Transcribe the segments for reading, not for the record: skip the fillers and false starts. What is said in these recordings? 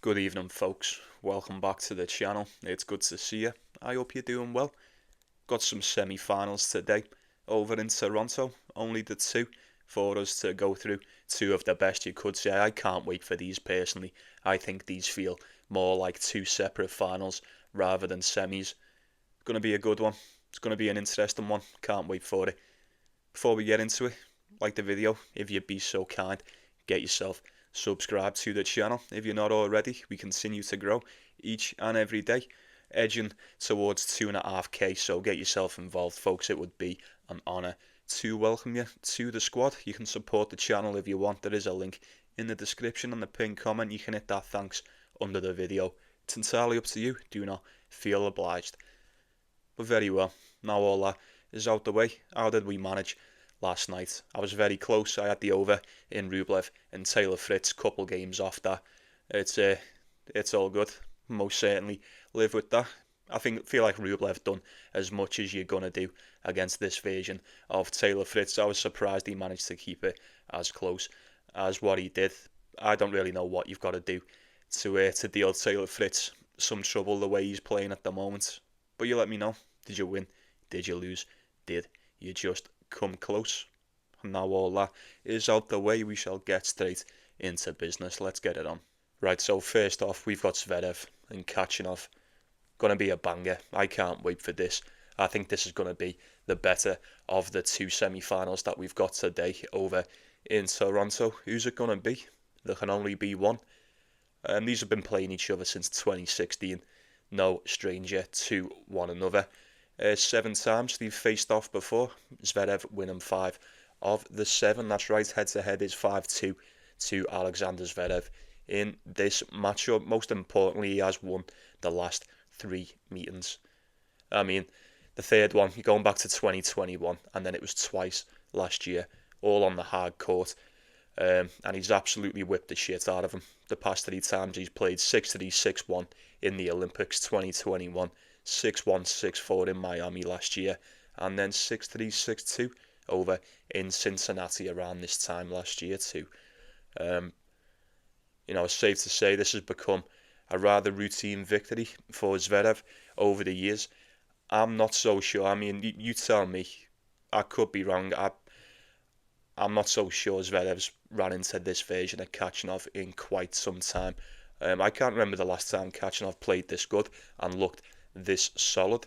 Good evening, folks. Welcome back to the channel. It's good to see you. I hope you're doing well. Got some semi-finals today over in Toronto. Only the two for us to go through. Two of the best, you could say. I can't wait for these personally. I think these feel more like two separate finals rather than semis. Going to be a good one. It's going to be an interesting one. Can't wait for it. Before we get into it, like the video, if you'd be so kind, get yourself subscribed to the channel. If you're not already, we continue to grow each and every day, edging towards 2.5k. So get yourself involved, folks. It would be an honour to welcome you to the squad. You can support the channel if you want. There is a link in the description and the pinned comment. You can hit that thanks under the video. It's entirely up to you. Do not feel obliged. But very well, now all that is out the way. How did we manage last night? I was very close. I had the over in Rublev and Taylor Fritz, couple games off that. It's all good. Most certainly live with that. Feel like Rublev done as much as you're gonna do against this version of Taylor Fritz. I was surprised he managed to keep it as close as what he did. I don't really know what you've got to do to deal Taylor Fritz some trouble the way he's playing at the moment. But you let me know. Did you win? Did you lose? Did you just come close? And now all that is out the way, we shall get straight into business. Let's get it on. Right, so first off, we've got Zverev and Khachanov. Gonna be a banger. I can't wait for this. I think this is gonna be the better of the two semi-finals that we've got today over in Toronto. Who's it gonna be? There can only be one. These have been playing each other since 2016. No stranger to one another. 7 times they've faced off before. Zverev winning 5 of the 7. That's right, head-to-head is 5-2 to Alexander Zverev in this matchup. Most importantly, he has won the last 3 meetings. I mean, the third one, you're going back to 2021, and then it was twice last year, all on the hard court. And he's absolutely whipped the shit out of him. The past 3 times he's played 6-3, 6-1 in the Olympics 2021, 6-1, 6-4 in Miami last year, and then 6-3, 6-2 over in Cincinnati around this time last year too. It's safe to say this has become a rather routine victory for Zverev over the years. I'm not so sure. I mean, you tell me. I could be wrong. I'm not so sure Zverev's ran into this version of Khachanov in quite some time. I can't remember the last time Khachanov played this good and looked this solid.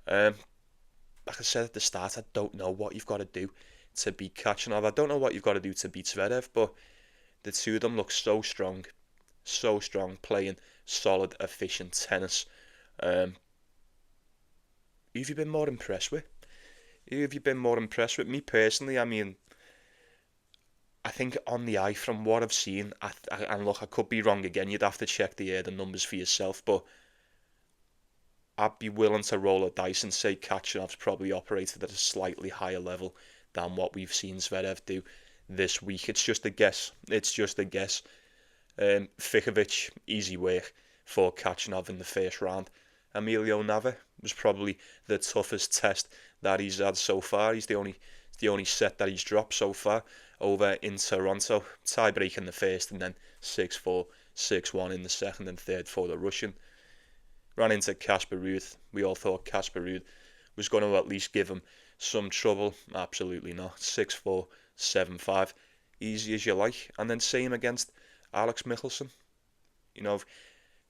Like I said at the start, I don't know what you've got to do to beat Khachanov. I don't know what you've got to do to beat Zverev, but the two of them look so strong, playing solid, efficient tennis. Who have you been more impressed with? Who have you been more impressed with? Me personally, I mean, I think on the eye, from what I've seen, and look, I could be wrong again. You'd have to check the numbers for yourself, but I'd be willing to roll a dice and say Khachanov's probably operated at a slightly higher level than what we've seen Zverev do this week. It's just a guess. Fikovic, easy work for Khachanov in the first round. Emilio Nava was probably the toughest test that he's had so far. He's the only set that he's dropped so far over in Toronto. Tie break in the first and then 6-4, 6-1 in the second and third for the Russian. Ran into Casper Ruud. We all thought Casper Ruud was going to at least give him some trouble. Absolutely not. 6-4, 7-5. Easy as you like. And then same against Alex Michelsen.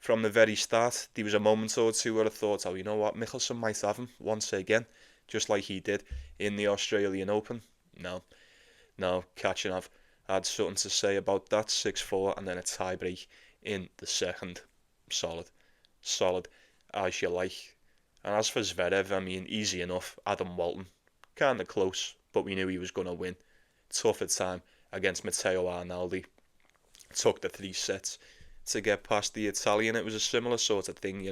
From the very start, there was a moment or two where I thought, you know what, Michelsen might have him once again, just like he did in the Australian Open. No, Khachanov had something to say about that. 6-4 and then a tie break in the second. Solid as you like. And as for Zverev, I mean, easy enough. Adam Walton, kind of close, but we knew he was going to win. Tougher time against Matteo Arnaldi. Took the 3 sets to get past the Italian. It was a similar sort of thing,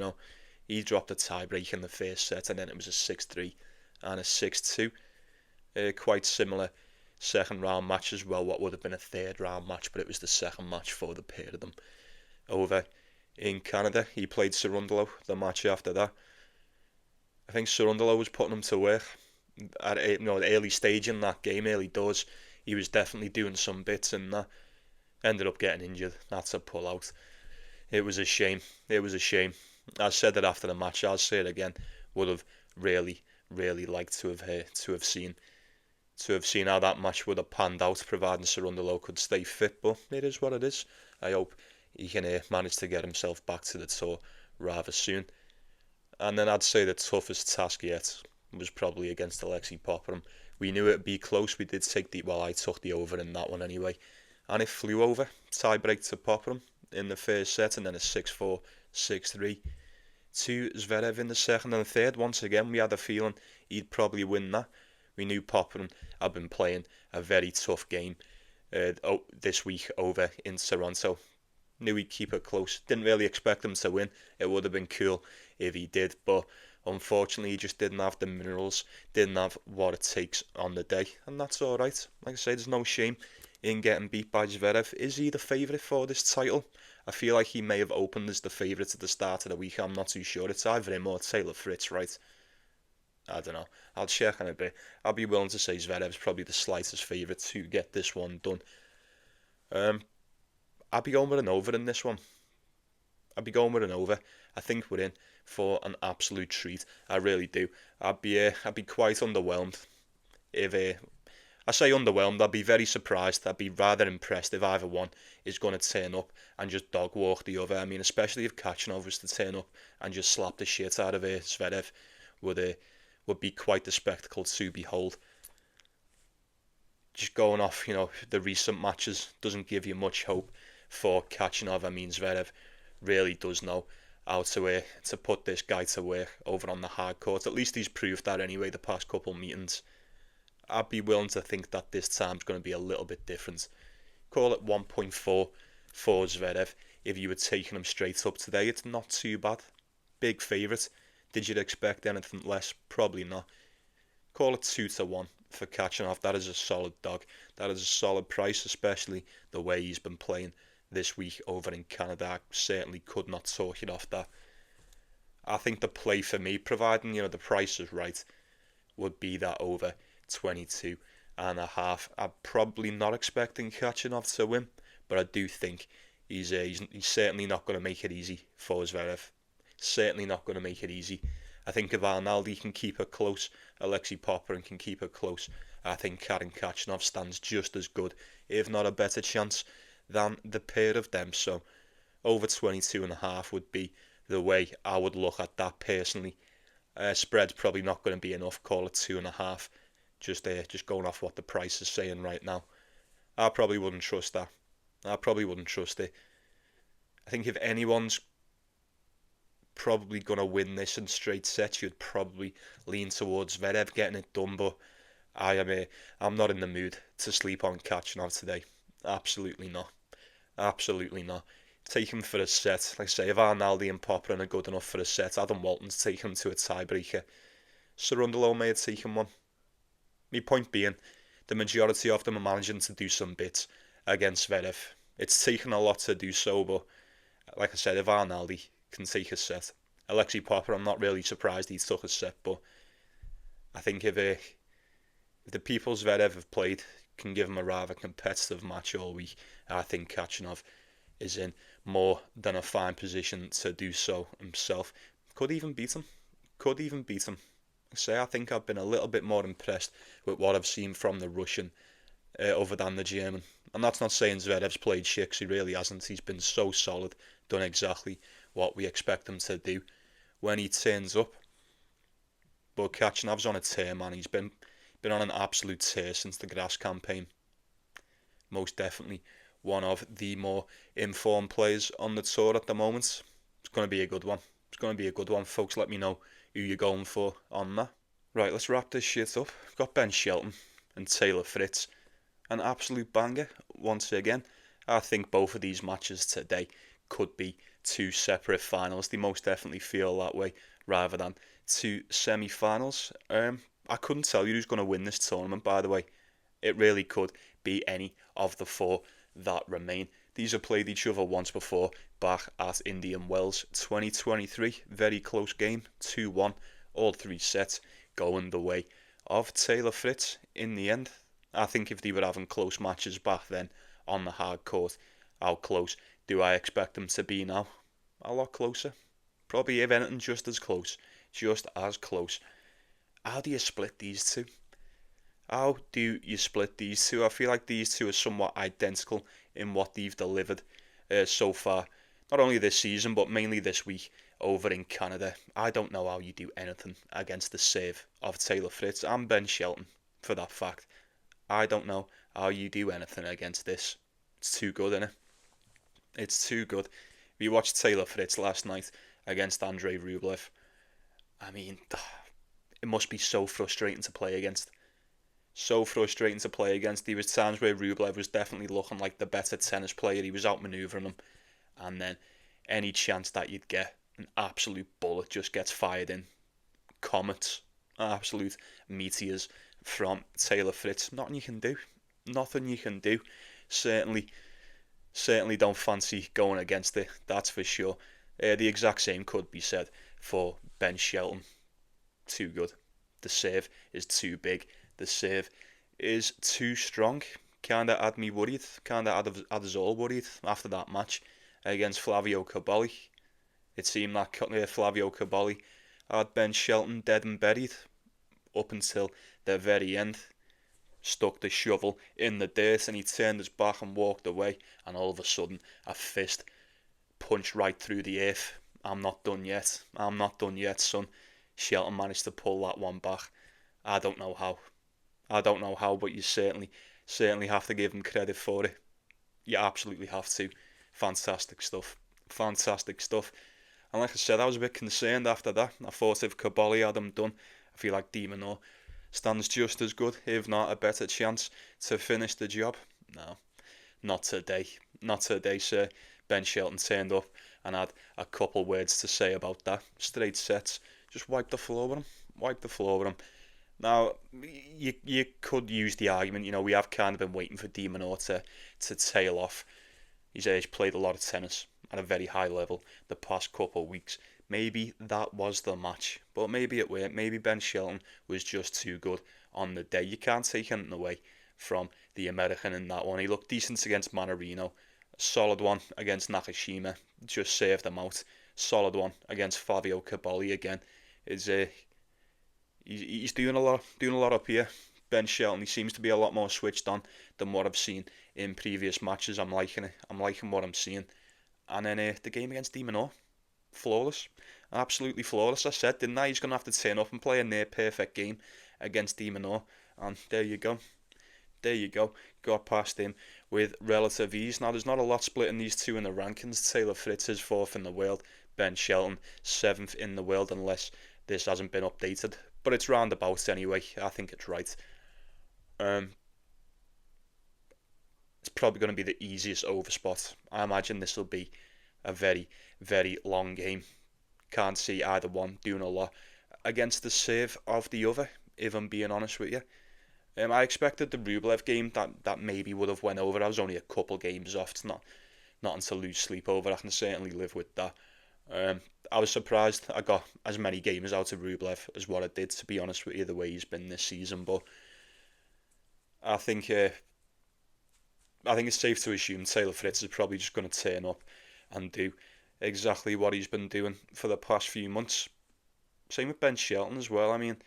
He dropped a tie break in the first set, and then it was a 6-3 and a 6-2. Quite similar second round match as well. What would have been a third round match, but it was the second match for the pair of them. Over in Canada, he played Cerundolo the match after that. I think Cerundolo was putting him to work at the early stage in that game, early doors. He was definitely doing some bits, and that ended up getting injured. That's a pull out. It was a shame. It was a shame. I said it after the match. I'll say it again. Would have really, really liked to have seen how that match would have panned out, providing Sarundalo could stay fit. But it is what it is. I hope he can manage to get himself back to the tour rather soon. And then I'd say the toughest task yet was probably against Alexei Popyrin. We knew it'd be close. We did I took the over in that one anyway. And it flew over. Tie break to Popyrin in the first set, and then a 6-4, 6-3 to Zverev in the second and third. Once again, we had a feeling he'd probably win that. We knew Popyrin had been playing a very tough game this week over in Toronto. Knew he'd keep it close. Didn't really expect him to win. It would have been cool if he did, but unfortunately he just didn't have the minerals, didn't have what it takes on the day, and that's alright. Like I say, there's no shame in getting beat by Zverev. Is he the favourite for this title? I feel like he may have opened as the favourite at the start of the week. I'm not too sure. It's either him or Taylor Fritz, right? I don't know. I'll check on it a bit. I'll be willing to say Zverev's probably the slightest favourite to get this one done. I'll be going with an over in this one. I'll be going with an over. I think we're in for an absolute treat. I really do. I'd be quite underwhelmed if I say underwhelmed. I'd be very surprised. I'd be rather impressed if either one is going to turn up and just dog walk the other. I mean, especially if Khachanov was to turn up and just slap the shit out of Zverev, would be quite the spectacle to behold. Just going off, the recent matches doesn't give you much hope for Khachanov. I mean, Zverev really does know how to put this guy to work over on the hard court. At least he's proved that anyway the past couple meetings. I'd be willing to think that this time's going to be a little bit different. Call it 1.4 for Zverev. If you were taking him straight up today, it's not too bad. Big favourite. Did you expect anything less? Probably not. Call it 2-1 for Khachanov. That is a solid dog. That is a solid price, especially the way he's been playing this week over in Canada. I certainly could not talk it off that. I think the play for me, providing the price is right, would be that over 22.5. I'm probably not expecting Khachanov to win, but I do think he's certainly not going to make it easy for Zverev. Certainly not going to make it easy. I think if Arnaldi can keep it close, Alexei Popyrin can keep it close, I think Karen Khachanov stands just as good, if not a better chance, than the pair of them. So over 22.5 would be the way I would look at that personally. Spread's probably not going to be enough. Call it 2.5. Just going off what the price is saying right now. I probably wouldn't trust that. I probably wouldn't trust it. I think if anyone's probably going to win this in straight sets, you'd probably lean towards Zverev getting it done, but I'm not in the mood to sleep on Khachanov today. Absolutely not. Absolutely not. Take him for a set. Like I say, if Arnaldi and Popyrin are good enough for a set, Adam Walton's take him to a tiebreaker. Sarundalo may have taken one. My point being, the majority of them are managing to do some bits against Zverev. It's taken a lot to do so, but like I said, if Arnaldi can take a set, Alexei Popyrin, I'm not really surprised he took a set, but I think if the people Zverev have played can give him a rather competitive match all week, I think Khachanov is in more than a fine position to do so himself. Could even beat him. I think I've been a little bit more impressed with what I've seen from the Russian other than the German. And that's not saying Zverev's played shit, 'cause he really hasn't. He's been so solid, done exactly what we expect him to do when he turns up. But Khachanov's on a tear, man. He's been on an absolute tear since the grass campaign. Most definitely one of the more informed players on the tour at the moment. It's going to be a good one. Folks. Let me know who you're going for on that. Right, let's wrap this shit up. We've got Ben Shelton and Taylor Fritz. An absolute banger once again. I think both of these matches today could be two separate finals. They most definitely feel that way rather than two semi-finals. I couldn't tell you who's going to win this tournament, by the way. It really could be any of the four that remain. These have played each other once before, back at Indian Wells 2023. Very close game, 2-1, all three sets going the way of Taylor Fritz in the end. I think if they were having close matches back then on the hard court, how close Do I expect them to be now? A lot closer. Probably, if anything, just as close. Just as close. How do you split these two? How do you split these two? I feel like these two are somewhat identical in what they've delivered so far. Not only this season, but mainly this week over in Canada. I don't know how you do anything against the save of Taylor Fritz and Ben Shelton, for that fact. I don't know how you do anything against this. It's too good, isn't it? It's too good. We watched Taylor Fritz last night against Andrei Rublev. I mean, it must be so frustrating to play against. So frustrating to play against. There was times where Rublev was definitely looking like the better tennis player. He was outmanoeuvring him, and then any chance that you'd get, an absolute bullet just gets fired in. Comets, absolute meteors from Taylor Fritz. Nothing you can do. Nothing you can do. Certainly, certainly don't fancy going against it. That's for sure. The exact same could be said for Ben Shelton. Too good. The serve is too big. The serve is too strong. Kinda had me worried. Kinda had us all worried after that match against Flavio Caboli. It seemed that Flavio Caboli had Ben Shelton dead and buried up until the very end. Stuck the shovel in the dirt and he turned his back and walked away, and all of a sudden a fist punched right through the earth. I'm not done yet. I'm not done yet, son. Shelton managed to pull that one back. I don't know how. I don't know how, but you certainly have to give him credit for it. You absolutely have to. Fantastic stuff. Fantastic stuff. And like I said, I was a bit concerned after that. I thought if Caboli had him done, I feel like de Minaur stands just as good, if not a better chance to finish the job. No, not today. Not today, sir. Ben Shelton turned up and had a couple words to say about that. Straight sets. Just wiped the floor with him. Wiped the floor with him. Now, you could use the argument, we have kind of been waiting for de Minaur to tail off. He's played a lot of tennis at a very high level the past couple of weeks. Maybe that was the match, but maybe it weren't. Maybe Ben Shelton was just too good on the day. You can't take anything away from the American in that one. He looked decent against Manarino. Solid one against Nakashima. Just saved him out. Solid one against Fabio Caboli again. He's doing a lot up here. Ben Shelton, he seems to be a lot more switched on than what I've seen in previous matches. I'm liking it. I'm liking what I'm seeing. And then the game against de Minaur, flawless. Absolutely flawless. I said, didn't I? He's going to have to turn up and play a near perfect game against de Minaur. And there you go. There you go. Got past him with relative ease. Now, there's not a lot splitting these two in the rankings. Taylor Fritz is 4th in the world. Ben Shelton, 7th in the world, unless this hasn't been updated. But it's roundabouts anyway. I think it's right. It's probably going to be the easiest over spot. I imagine this will be a very, very long game. Can't see either one doing a lot against the serve of the other, if I'm being honest with you. I expected the Rublev game that maybe would have went over. I was only a couple games off. It's not to lose sleep over. I can certainly live with that. I was surprised I got as many games out of Rublev as what I did, to be honest with you, the way he's been this season. But I think it's safe to assume Taylor Fritz is probably just going to turn up and do exactly what he's been doing for the past few months. Same with Ben Shelton as well. I mean,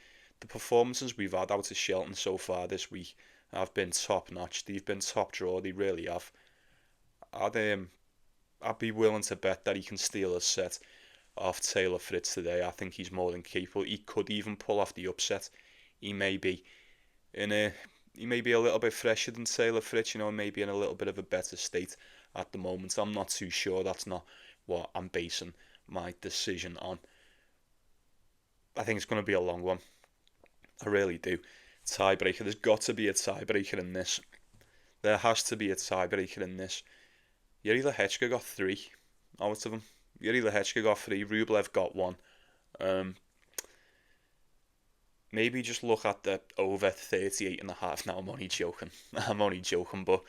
the performances we've had out of Shelton so far this week have been top notch. They've been top draw. They really have. I'd be willing to bet that he can steal a set off Taylor Fritz today. I think he's more than capable. He could even pull off the upset. He may be a little bit fresher than Taylor Fritz, maybe in a little bit of a better state at the moment. I'm not too sure. That's not what I'm basing my decision on. I think it's going to be a long one. I really do. Tiebreaker. There's got to be a tiebreaker in this. There has to be a tiebreaker in this. Yuri Lehechka got 3 out of them. Yuri Lehechka got 3. Rublev got 1. Maybe just look at the over 38.5. Now, I'm only joking. But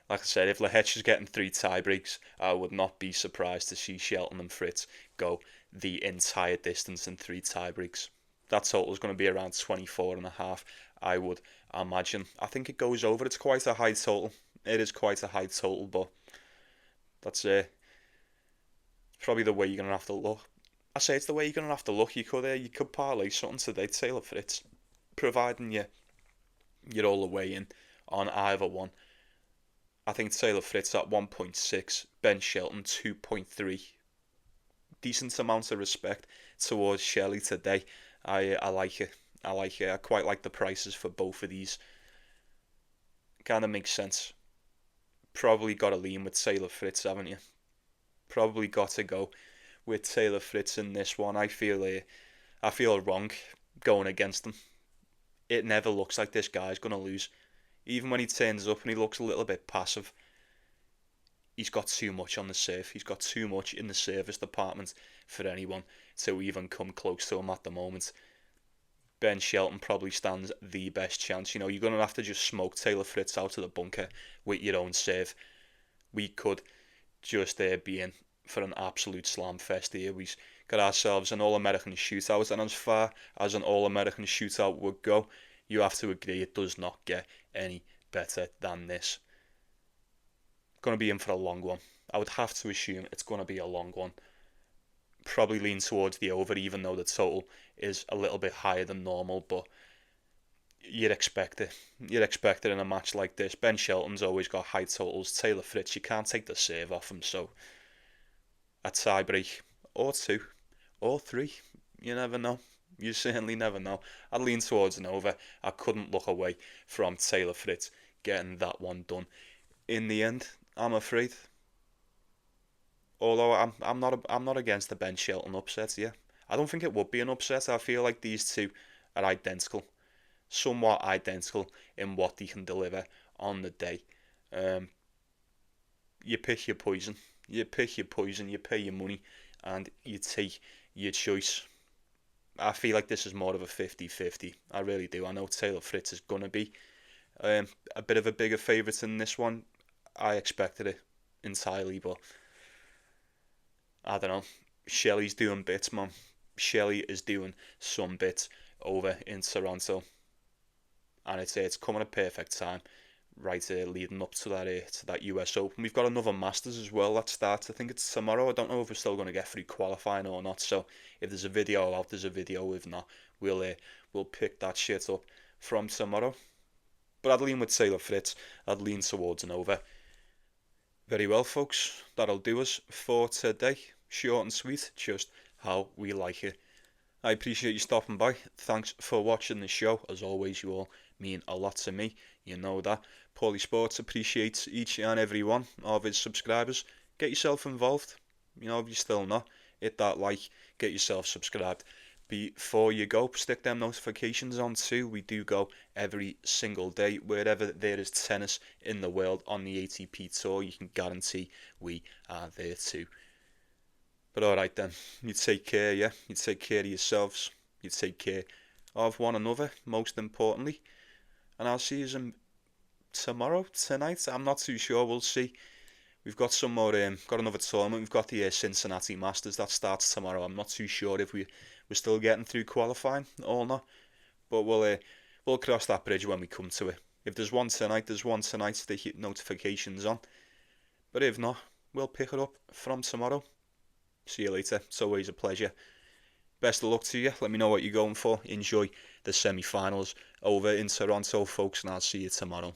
like I said, if Lehechka's getting 3 tiebreaks, I would not be surprised to see Shelton and Fritz go the entire distance in 3 tiebreaks. That total is going to be around 24.5, I would imagine. I think it goes over. It's quite a high total. It is quite a high total, but that's Probably the way you're going to have to look. I say it's the way you're going to have to look. You could parlay something today, Taylor Fritz, providing you're all the way in on either one. I think Taylor Fritz at 1.6, Ben Shelton 2.3. Decent amount of respect towards Shelley today. I like it. I like it. I quite like the prices for both of these. Kind of makes sense. Probably got to lean with Taylor Fritz, haven't you? Probably got to go with Taylor Fritz in this one. I feel wrong going against him. It never looks like this guy's gonna lose. Even when he turns up and he looks a little bit passive, he's got too much on the serve. He's got too much in the service department for anyone to even come close to him at the moment. Ben Shelton probably stands the best chance. You're going to have to just smoke Taylor Fritz out of the bunker with your own serve. We could just be in for an absolute slam fest here. We've got ourselves an All-American shootout, and as far as an All-American shootout would go, you have to agree it does not get any better than this. Going to be in for a long one. I would have to assume it's going to be a long one. Probably lean towards the over, even though the total is a little bit higher than normal, but you'd expect it. You'd expect it in a match like this. Ben Shelton's always got high totals. Taylor Fritz, you can't take the serve off him, so a tie-break, or two, or three, you never know. You certainly never know. I'd lean towards an over. I couldn't look away from Taylor Fritz getting that one done. In the end, I'm afraid. Although I'm not against the Ben Shelton upset. Yeah, I don't think it would be an upset. I feel like these two are identical, somewhat identical in what they can deliver on the day. You pick your poison. You pick your poison. You pay your money, and you take your choice. I feel like this is more of a 50-50. I really do. I know Taylor Fritz is gonna be a bit of a bigger favourite in this one. I expected it entirely, but I don't know. Shelley's doing bits, man. Shelley is doing some bits over in Toronto, and it's coming at a perfect time, right leading up to that US Open. We've got another Masters as well that starts. I think it's tomorrow. I don't know if we're still going to get through qualifying or not. So if there's a video out, there's a video. If not, we'll pick that shit up from tomorrow. But I'd lean with Taylor Fritz. I'd lean towards an over. Very well, folks. That'll do us for today. Short and sweet, just how we like it. I appreciate you stopping by. Thanks for watching the show. As always, you all mean a lot to me. You know that. Paulie Sports appreciates each and every one of his subscribers. Get yourself involved. If you're still not, hit that like, get yourself subscribed. Before you go, stick them notifications on too. We do go every single day. Wherever there is tennis in the world on the ATP Tour, you can guarantee we are there too. But alright then, you take care, yeah? You take care of yourselves. You take care of one another, most importantly. And I'll see you tomorrow, tonight. I'm not too sure, we'll see. We've got some more, got another tournament. We've got the Cincinnati Masters that starts tomorrow. I'm not too sure if we're still getting through qualifying or not. But we'll cross that bridge when we come to it. If there's one tonight, there's one tonight. Stick notifications on. But if not, we'll pick it up from tomorrow. See you later. It's always a pleasure. Best of luck to you. Let me know what you're going for. Enjoy the semi-finals over in Toronto, folks, and I'll see you tomorrow.